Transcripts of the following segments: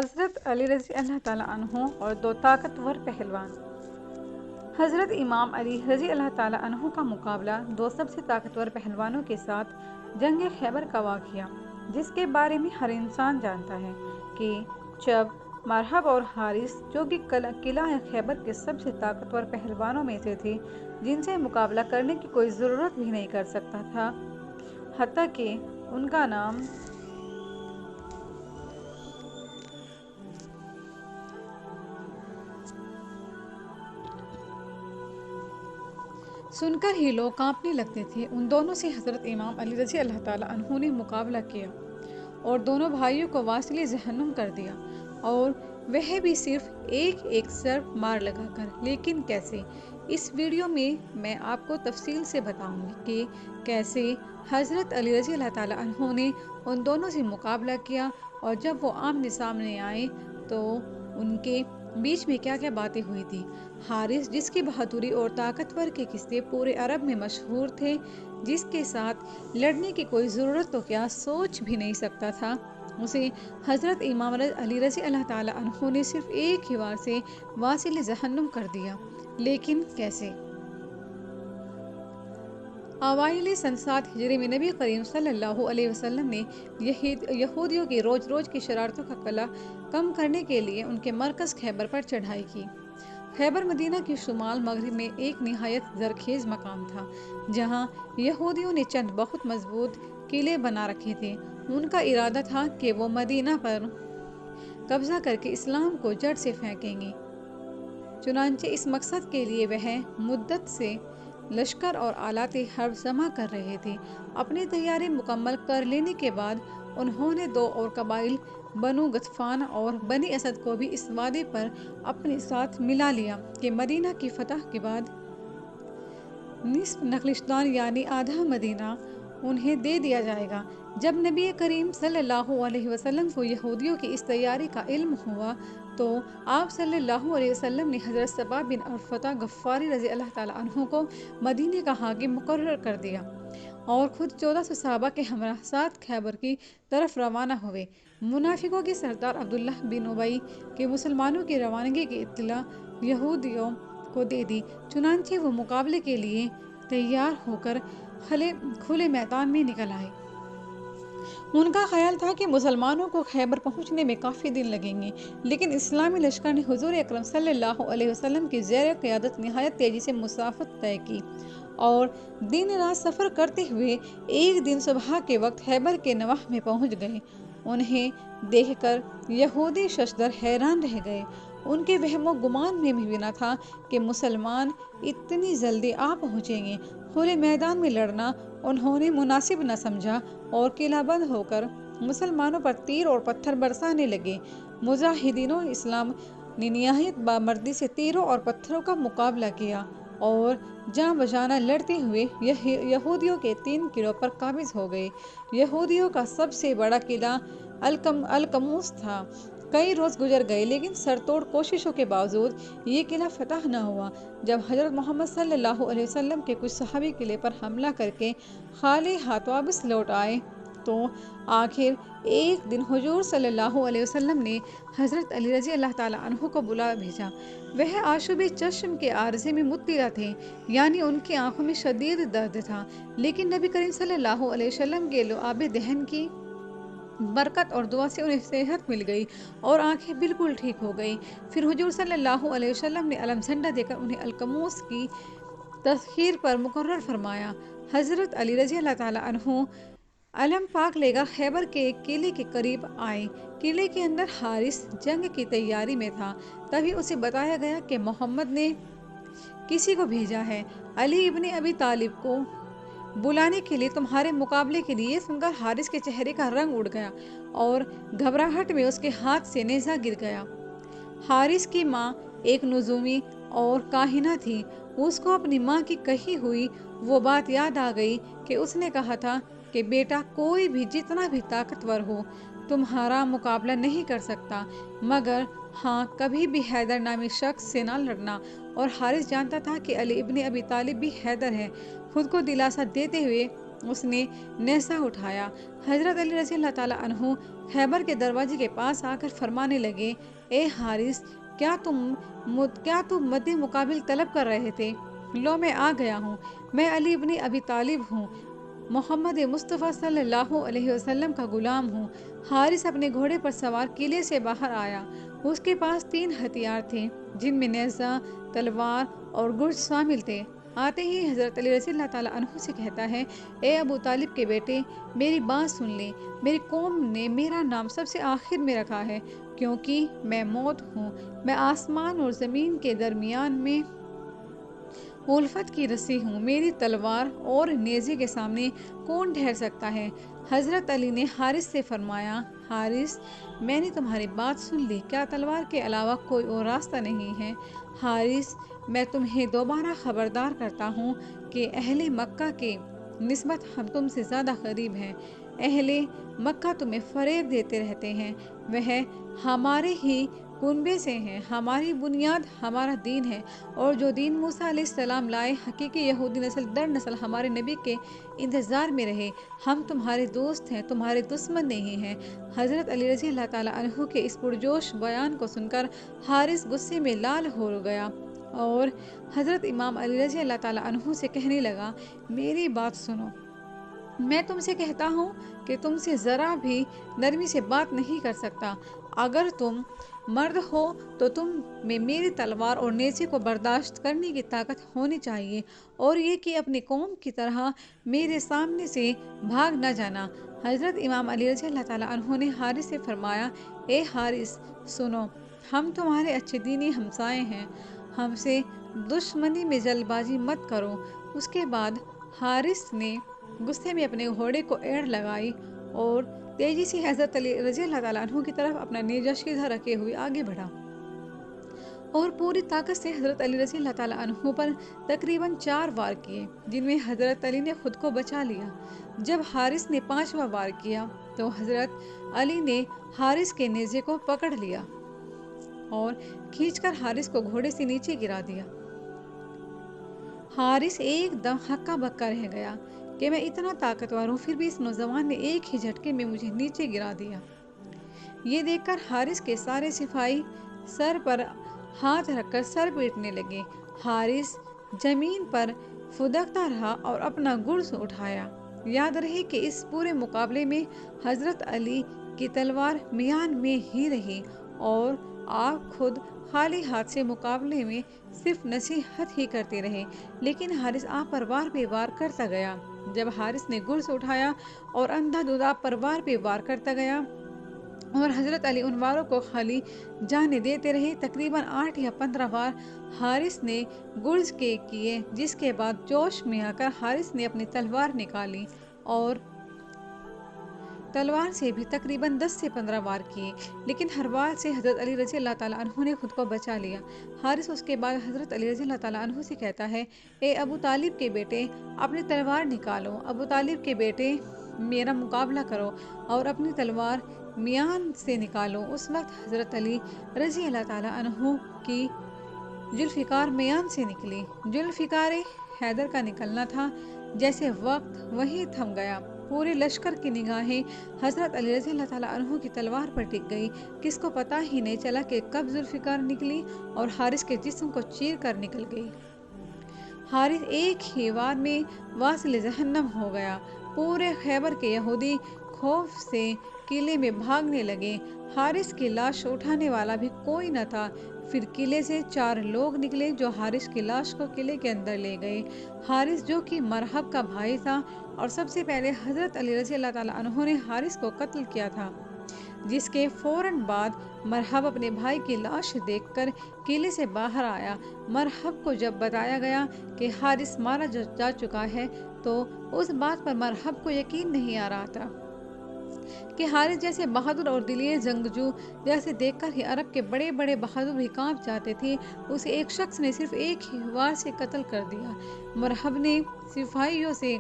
حضرت علی رضی اللہ تعالیٰ عنہ اور دو طاقتور پہلوان۔ حضرت امام علی رضی اللہ تعالیٰ عنہ کا مقابلہ دو سب سے طاقتور پہلوانوں کے ساتھ جنگ خیبر کا واقعہ، جس کے بارے میں ہر انسان جانتا ہے کہ جب مرحب اور حارث، جو کہ قلعہ خیبر کے سب سے طاقتور پہلوانوں میں سے تھے، جن سے مقابلہ کرنے کی کوئی ضرورت بھی نہیں کر سکتا تھا، حتیٰ کہ ان کا نام سن کر ہی لوگ کانپنے لگتے تھے، ان دونوں سے حضرت امام علی رضی اللہ تعالیٰ عنہ نے مقابلہ کیا اور دونوں بھائیوں کو واصل جہنم کر دیا، اور وہ بھی صرف ایک ضرب مار لگا کر۔ لیکن کیسے؟ اس ویڈیو میں میں آپ کو تفصیل سے بتاؤں گی کہ کیسے حضرت علی رضی اللہ تعالیٰ عنہ نے ان دونوں سے مقابلہ کیا، اور جب وہ آمنے سامنے آئے تو ان کے بیچ میں کیا کیا باتیں ہوئی تھی۔ حارث، جس کی بہادری اور طاقتور کے قصے پورے عرب میں مشہور تھے، جس کے ساتھ لڑنے کی کوئی ضرورت تو کیا سوچ بھی نہیں سکتا تھا، اسے حضرت امام علی رضی اللہ تعالیٰ عنہ نے صرف ایک ہی وار سے واصل جہنم کر دیا۔ لیکن کیسے؟ اوائل سن 7 ہجری میں نبی کریم صلی اللہ علیہ وسلم نے یہودیوں کی روز کی شرارتوں کا قلع کم کرنے کے لیے ان کے مرکز خیبر پر چڑھائی کی۔ خیبر مدینہ کے شمال مغرب میں ایک نہایت زرخیز مقام تھا، جہاں یہودیوں نے چند بہت مضبوط قلعے بنا رکھے تھے۔ ان کا ارادہ تھا کہ وہ مدینہ پر قبضہ کر کے اسلام کو جڑ سے پھینکیں گے۔ چنانچہ اس مقصد کے لیے وہ مدت سے لشکر اور آلات حرب جمع کر رہے تھے۔ اپنی تیاری مکمل کر لینے کے بعد انہوں نے دو اور قبائل، بنو غطفان اور بنی اسد کو بھی اس وعدے پر اپنے ساتھ ملا لیا کہ مدینہ کی فتح کے بعد نصف نخلستان یعنی آدھا مدینہ انہیں دے دیا جائے گا۔ جب نبی کریم صلی اللہ علیہ وسلم کو یہودیوں کی اس تیاری کا علم ہوا تو آپ صلی اللہ علیہ وسلم نے حضرت صبا بن عرفہ غفاری رضی اللہ تعالیٰ عنہ کو مدینے کا حاکم مقرر کر دیا، اور خود 1400 صحابہ کے ہمراہ ساتھ خیبر کی طرف روانہ ہوئے۔ منافقوں کے سردار عبداللہ بن ابی کے مسلمانوں کی روانگی کی اطلاع یہودیوں کو دے دی، چنانچہ وہ مقابلے کے لیے تیار ہو کر کھلے میدان میں نکل آئے۔ ان کا خیال تھا کہ مسلمانوں کو خیبر پہنچنے میں کافی دن لگیں گے، لیکن اسلامی لشکر نے حضور اکرم صلی اللہ علیہ وسلم کی زیر قیادت نہایت تیزی سے مسافت طے کی، اور دن رات سفر کرتے ہوئے ایک دن صبح کے وقت خیبر کے نواح میں پہنچ گئے۔ انہیں دیکھ کر یہودی ششدر حیران رہ گئے۔ ان کے وہم و گمان میں بھی نہ تھا کہ مسلمان اتنی جلدی آ پہنچیں گے۔ کھلے میدان میں لڑنا انہوں نے مناسب نہ سمجھا اور قلعہ بند ہو کر مسلمانوں پر تیر اور پتھر برسانے لگے۔ مجاہدین اسلام نے نہایت بامردی سے تیروں اور پتھروں کا مقابلہ کیا اور جاں بجانہ لڑتے ہوئے یہودیوں کے 3 قلعوں پر قابض ہو گئے۔ یہودیوں کا سب سے بڑا قلعہ القموس تھا۔ کئی روز گزر گئے، لیکن سر توڑ کوششوں کے باوجود یہ قلعہ فتح نہ ہوا۔ جب حضرت محمد صلی اللہ علیہ وسلم کے کچھ صحابی قلعے پر حملہ کر کے خالی ہاتھ واپس لوٹ آئے تو آخر ایک دن حضور صلی اللہ علیہ وسلم نے حضرت علی رضی اللہ تعالیٰ عنہ کو بلا بھیجا۔ وہ آشوب چشم کے عارضے میں مبتلا تھے، یعنی ان کی آنکھوں میں شدید درد تھا، لیکن نبی کریم صلی اللہ علیہ وسلم کے لعاب دہن کی برکت اور دعا سے انہیں صحت مل گئی اور آنکھیں بالکل ٹھیک ہو گئی۔ پھر حضور صلی اللہ علیہ وسلم نے علم جھنڈا دے کر انہیں القموس کی تسخیر پر مقرر فرمایا۔ حضرت علی رضی اللہ تعالیٰ عنہ علم پاک لے کر خیبر کے قلعے کے قریب آئے۔ قلعے کے اندر حارث جنگ کی تیاری میں تھا، تبھی اسے بتایا گیا کہ محمد نے کسی کو بھیجا ہے علی ابن ابی طالب کو بلانے کے لیے تمہارے مقابلے کے لیے۔ یہ سن کر حارث کے چہرے کا رنگ اڑ گیا اور گھبراہٹ میں اس کے ہاتھ سے نیزہ گر گیا۔ حارث کی ماں ایک نجومی اور کاہنہ تھی۔ اس کو اپنی ماں کی کہی ہوئی وہ بات یاد آ گئی کہ اس نے کہا تھا کہ بیٹا، کوئی بھی جتنا بھی طاقتور ہو تمہارا مقابلہ نہیں کر سکتا، مگر ہاں کبھی بھی حیدر نامی شخص سے نہ لڑنا۔ اور حارث جانتا تھا کہ علی ابن ابی طالب بھی حیدر ہے۔ خود کو دلاسا دیتے ہوئے اس نے نیزہ اٹھایا۔ حضرت علی رضی اللہ تعالیٰ عنہ خیبر کے دروازے کے پاس آ کر فرمانے لگے، اے حارث، کیا تم مد مقابل طلب کر رہے تھے؟ لو میں آ گیا ہوں، میں علی ابن ابی طالب ہوں، محمد مصطفیٰ صلی اللہ علیہ وسلم کا غلام ہوں۔ حارث اپنے گھوڑے پر سوار قلعے سے باہر آیا۔ اس کے پاس 3 ہتھیار تھے، جن میں نیزہ، تلوار اور گرز شامل تھے۔ آتے ہی حضرت علی رضی اللہ تعالیٰ عنہ سے کہتا ہے، اے ابو طالب کے بیٹے، میری بات سن لے۔ میری قوم نے میرا نام سب سے آخر میں رکھا ہے، کیونکہ میں موت ہوں۔ میں آسمان اور زمین کے درمیان میں الفت کی رسی ہوں۔ میری تلوار اور نیزے کے سامنے کون ٹھہر سکتا ہے؟ حضرت علی نے حارث سے فرمایا، حارث، میں نے تمہاری بات سن لی، کیا تلوار کے علاوہ کوئی اور راستہ نہیں ہے؟ حارث، میں تمہیں دوبارہ خبردار کرتا ہوں کہ اہل مکہ کے نسبت ہم تم سے زیادہ قریب ہیں۔ اہل مکہ تمہیں فریب دیتے رہتے ہیں، وہ ہمارے ہی کنبے سے ہیں۔ ہماری بنیاد ہمارا دین ہے، اور جو دین موسیٰ علیہ السلام لائے، حقیقی یہودی نسل در نسل ہمارے نبی کے انتظار میں رہے۔ ہم تمہارے دوست ہیں، تمہارے دشمن نہیں ہیں۔ حضرت علی رضی اللہ تعالیٰ عنہ کے اس پرجوش بیان کو سن کر حارث غصے میں لال ہو گیا، اور حضرت امام علی رضی اللہ تعالیٰ عنہ سے کہنے لگا، میری بات سنو۔ میں تم سے کہتا ہوں کہ تم سے ذرا بھی نرمی سے بات نہیں کر سکتا۔ اگر تم مرد ہو تو تم میں میری تلوار اور نیزے کو برداشت کرنے کی طاقت ہونی چاہیے، اور یہ کہ اپنی قوم کی طرح میرے سامنے سے بھاگ نہ جانا۔ حضرت امام علی رضی اللہ تعالیٰ عنہ نے حارث سے فرمایا، اے حارث، سنو، ہم تمہارے اچھے دینی ہمسائے ہیں، ہم سے دشمنی میں جلد بازی مت کرو۔ اس کے بعد حارث نے غصے میں اپنے گھوڑے کو ایڑ لگائی اور تیزی سے حضرت علی رضی اللہ تعالیٰ عنہ کی طرف اپنا نیزہ سیدھا رکھے ہوئے آگے بڑھا، اور پوری طاقت سے حضرت علی رضی اللہ تعالیٰ عنہ پر تقریباً 4 وار کیے، جن میں حضرت علی نے خود کو بچا لیا۔ جب حارث نے 5واں وار کیا تو حضرت علی نے حارث کے نیزے کو پکڑ لیا اور کھینچ کر حارث کو گھوڑے سے نیچے گرا دیا۔ حارث ایک دم ہکا بکا رہ گیا کہ میں اتنا طاقتور ہوں، پھر بھی اس نوجوان نے ایک ہی جھٹکے میں مجھے نیچے گرا دیا۔ یہ دیکھ کر حارث کے سارے سپاہی سر پر ہاتھ رکھ کر سر پیٹنے لگے۔ حارث زمین پر پھدکتا رہا اور اپنا گرز اٹھایا۔ یاد رہے کہ اس پورے مقابلے میں حضرت علی کی تلوار میان میں ہی رہی، اور آپ خود خالی ہاتھ سے مقابلے میں صرف نصیحت ہی کرتے رہے، لیکن حارث آپ پر وار پہ وار کرتا گیا۔ جب حارث نے گرز اٹھایا اور اندھا دھند آپ پر وار پہ وار کرتا گیا، اور حضرت علی ان واروں کو خالی جانے دیتے رہے، تقریباً 8 یا 15 وار حارث نے گرز کے کیے، جس کے بعد جوش میں آ کر حارث نے اپنی تلوار نکالی اور تلوار سے بھی تقریباً 10 سے 15 وار کیے، لیکن ہر وار سے حضرت علی رضی اللہ تعالیٰ عنہ نے خود کو بچا لیا۔ حارث اس کے بعد حضرت علی رضی اللہ تعالیٰ عنہ سے کہتا ہے، اے ابو طالب کے بیٹے، اپنی تلوار نکالو۔ ابو طالب کے بیٹے، میرا مقابلہ کرو اور اپنی تلوار میان سے نکالو۔ اس وقت حضرت علی رضی اللہ تعالیٰ عنہ کی ذوالفقار میان سے نکلی۔ ذوالفقار حیدر کا نکلنا تھا، جیسے وقت وہیں تھم گیا۔ پورے لشکر کی نگاہیں حضرت علی رضی اللہ تعالیٰ عنہ کی تلوار پر ٹک گئی۔ کس کو پتہ ہی نہیں چلا کہ کب ذوالفقار نکلی اور حارث کے جسم کو چیر کر نکل گئی۔ حارث ایک ہی وار میں واصل جہنم ہو گیا۔ پورے خیبر کے یہودی خوف سے قلعے میں بھاگنے لگے۔ حارث کی لاش اٹھانے والا بھی کوئی نہ تھا۔ پھر قلعے سے 4 لوگ نکلے جو حارث کی لاش کو قلعے کے اندر لے گئے۔ حارث جو کہ مرحب کا بھائی تھا، اور سب سے پہلے حضرت علی رضی اللہ تعالیٰ عنہ نے حارث کو قتل کیا تھا، جس کے فوراً بعد مرحب اپنے بھائی کی لاش دیکھ کر قلعے سے باہر آیا۔ مرحب کو جب بتایا گیا کہ حارث مارا جا چکا ہے تو اس بات پر مرحب کو یقین نہیں آ رہا تھا کہ حارث جیسے بہادر اور دلیر جنگجو، جیسے دیکھ کر ہی عرب کے بڑے بڑے بہادر بھی کانپ جاتے تھے، اسے ایک شخص نے صرف ایک ہی وار سے قتل کر دیا۔ مرحب نے سپاہیوں سے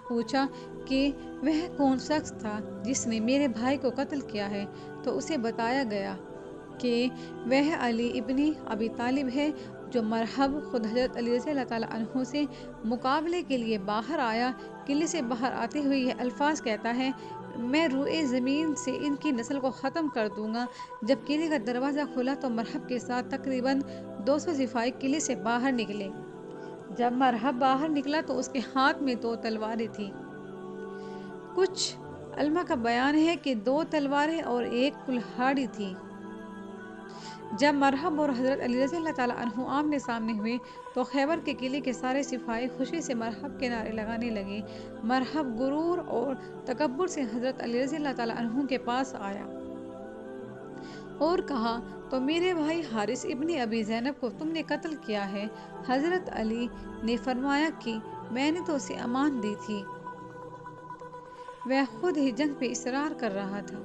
پوچھا کہ وہ کون شخص تھا جس نے میرے بھائی کو قتل کیا ہے، تو اسے بتایا گیا کہ وہ علی ابن ابی طالب ہے۔ جو مرحب خود حضرت علی رضی اللہ تعالیٰ عنہ سے مقابلے کے لیے باہر آیا قلعے سے باہر آتے ہوئے یہ الفاظ کہتا ہے: میں روئے زمین سے ان کی نسل کو ختم کر دوں گا۔ جب قلعے کا دروازہ کھلا تو مرحب کے ساتھ تقریباً 200 سپاہی قلعے سے باہر نکلے۔ جب مرحب باہر نکلا تو اس کے ہاتھ میں 2 تلواریں تھیں۔ کچھ علماء کا بیان ہے کہ 2 تلواریں اور 1 کلہاڑی تھی۔ جب مرحب اور حضرت علی رضی اللہ تعالیٰ عنہ آمنے سامنے ہوئے تو خیبر کے قلعے کے سارے سپاہی خوشی سے مرحب کے نعرے لگانے لگے۔ مرحب غرور اور تکبر سے حضرت علی رضی اللہ تعالیٰ عنہ کے پاس آیا اور کہا: تو میرے بھائی حارث ابن ابی زینب کو تم نے قتل کیا ہے؟ حضرت علی نے فرمایا کہ میں نے تو اسے امان دی تھی، وہ خود ہی جنگ پہ اصرار کر رہا تھا۔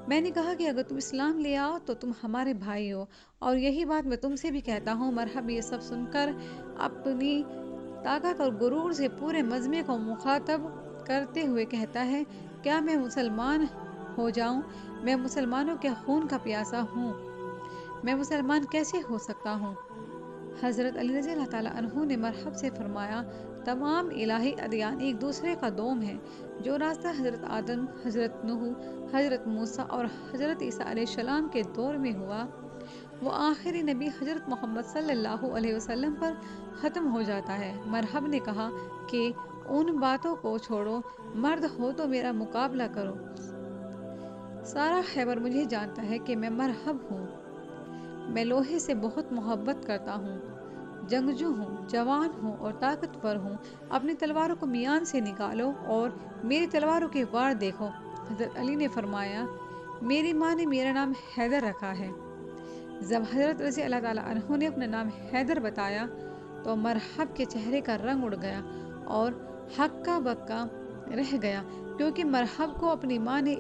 میں نے کہا کہ اگر تم اسلام لے آؤ تو تم ہمارے بھائی ہو، اور یہی بات میں تم سے بھی کہتا ہوں۔ مرحب یہ سب سن کر اپنی طاقت اور غرور سے پورے مجمع کو مخاطب کرتے ہوئے کہتا ہے: کیا میں مسلمان ہو جاؤں؟ میں مسلمانوں کے خون کا پیاسا ہوں، میں مسلمان کیسے ہو سکتا ہوں؟ حضرت علی رضی اللہ تعالیٰ عنہ نے مرحب سے فرمایا: تمام الہی ادیان ایک دوسرے کا دوم ہے۔ جو راستہ حضرت آدم، حضرت نوح، حضرت موسیٰ اور حضرت عیسیٰ علیہ السلام کے دور میں ہوا، وہ آخری نبی حضرت محمد صلی اللہ علیہ وسلم پر ختم ہو جاتا ہے۔ مرحب نے کہا کہ ان باتوں کو چھوڑو، مرد ہو تو میرا مقابلہ کرو۔ سارا خیبر مجھے جانتا ہے کہ میں مرحب ہوں، میں لوہے سے بہت محبت کرتا ہوں، جنگجو ہوں، جوان ہوں اور طاقتور ہوں۔ اپنی تلواروں کو میان سے نکالو اور میری تلواروں کے وار دیکھو۔ حضرت علی نے فرمایا: میری ماں نے میرا نام حیدر رکھا ہے۔ جب حضرت رضی اللہ تعالیٰ عنہ نے اپنا نام حیدر بتایا تو مرحب کے چہرے کا رنگ اڑ گیا اور ہکا بکا رہ گیا، کیونکہ مرحب کو اپنی ماں نے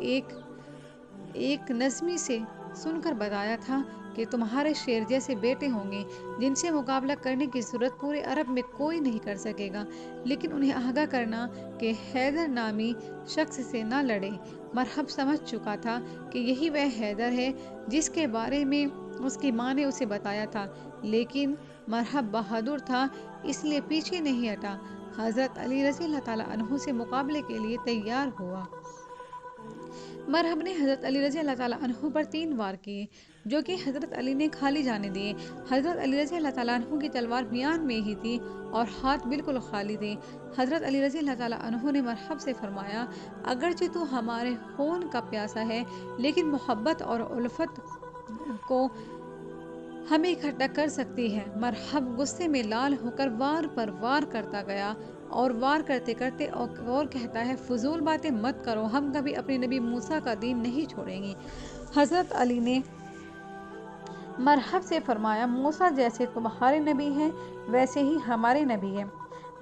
ایک نظمی سے سن کر بتایا تھا کہ تمہارے شیر جیسے بیٹے ہوں گے جن سے مقابلہ کرنے کی ضرورت پورے عرب میں کوئی نہیں کر سکے گا، لیکن انہیں آگاہ کرنا کہ حیدر نامی شخص سے نہ لڑے۔ مرحب سمجھ چکا تھا کہ یہی وہ حیدر ہے جس کے بارے میں اس کی ماں نے اسے بتایا تھا، لیکن مرحب بہادر تھا، اس لیے پیچھے نہیں ہٹا۔ حضرت علی رضی اللہ تعالیٰ عنہ سے مقابلے کے لیے تیار ہوا۔ مرحب نے حضرت علی رضی اللہ تعالیٰ عنہ پر 3 وار کیے، جو کہ حضرت علی نے خالی جانے دیے۔ حضرت علی رضی اللہ تعالیٰ عنہ کی تلوار میان میں ہی تھی اور ہاتھ بالکل خالی تھے۔ حضرت علی رضی اللہ تعالیٰ عنہ نے مرحب سے فرمایا: اگرچہ تو ہمارے خون کا پیاسا ہے، لیکن محبت اور الفت کو ہمیں اکٹھا کر سکتی ہے۔ مرحب غصے میں لال ہو کر وار پر وار کرتا گیا اور وار کرتے کرتے اور کہتا ہے: فضول باتیں مت کرو، ہم کبھی اپنے نبی موسیٰ کا دین نہیں چھوڑیں گے۔ حضرت علی نے مرحب سے فرمایا: موسیٰ جیسے تمہارے نبی ہیں ویسے ہی ہمارے نبی ہیں۔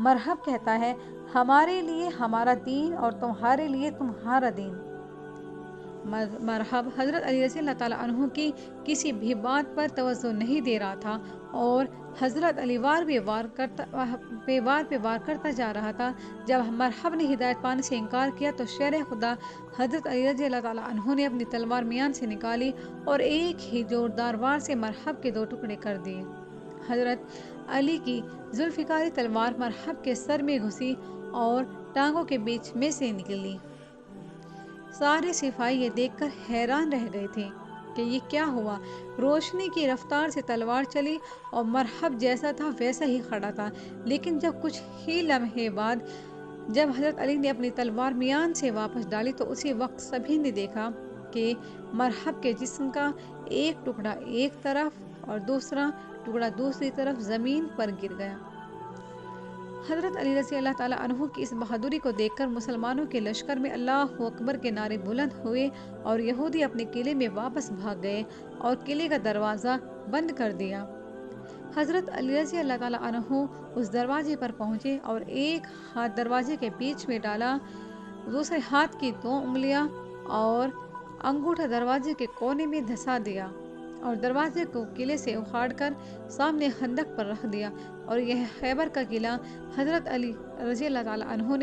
مرحب کہتا ہے: ہمارے لیے ہمارا دین اور تمہارے لیے تمہارا دین۔ مرحب حضرت علی رضی اللہ تعالیٰ عنہ کی کسی بھی بات پر توجہ نہیں دے رہا تھا اور حضرت علی وار پہ وار کرتا جا رہا تھا۔ جب مرحب نے ہدایت پانے سے انکار کیا تو شیر خدا حضرت علی رضی اللہ تعالیٰ عنہ نے اپنی تلوار میان سے نکالی اور ایک ہی زوردار وار سے مرحب کے 2 ٹکڑے کر دیے۔ حضرت علی کی ذوالفقاری تلوار مرحب کے سر میں گھسی اور ٹانگوں کے بیچ میں سے نکلی۔ سارے سپاہی یہ دیکھ کر حیران رہ گئے تھے کہ یہ کیا ہوا۔ روشنی کی رفتار سے تلوار چلی اور مرحب جیسا تھا ویسا ہی کھڑا تھا، لیکن جب کچھ ہی لمحے بعد جب حضرت علی نے اپنی تلوار میان سے واپس ڈالی تو اسی وقت سبھی نے دیکھا کہ مرحب کے جسم کا ایک ٹکڑا ایک طرف اور دوسرا ٹکڑا دوسری طرف زمین پر گر گیا۔ حضرت علی رضی اللہ تعالیٰ عنہ کی اس بہادری کو دیکھ کر مسلمانوں کے لشکر میں اللہ اکبر کے نعرے بلند ہوئے اور یہودی اپنے قلعے میں واپس بھاگ گئے اور قلعے کا دروازہ بند کر دیا۔ حضرت علی رضی اللہ تعالیٰ عنہ اس دروازے پر پہنچے اور ایک ہاتھ دروازے کے بیچ میں ڈالا، دوسرے ہاتھ کی 2 انگلیاں اور انگوٹھا دروازے کے کونے میں دھسا دیا اور دروازے کو قلعے سے اکھاڑ کر سامنے خندق پر رکھ دیا، اور یہ خیبر کا قلعہ حضرت علی رضی اللہ تعالیٰ عنہ نے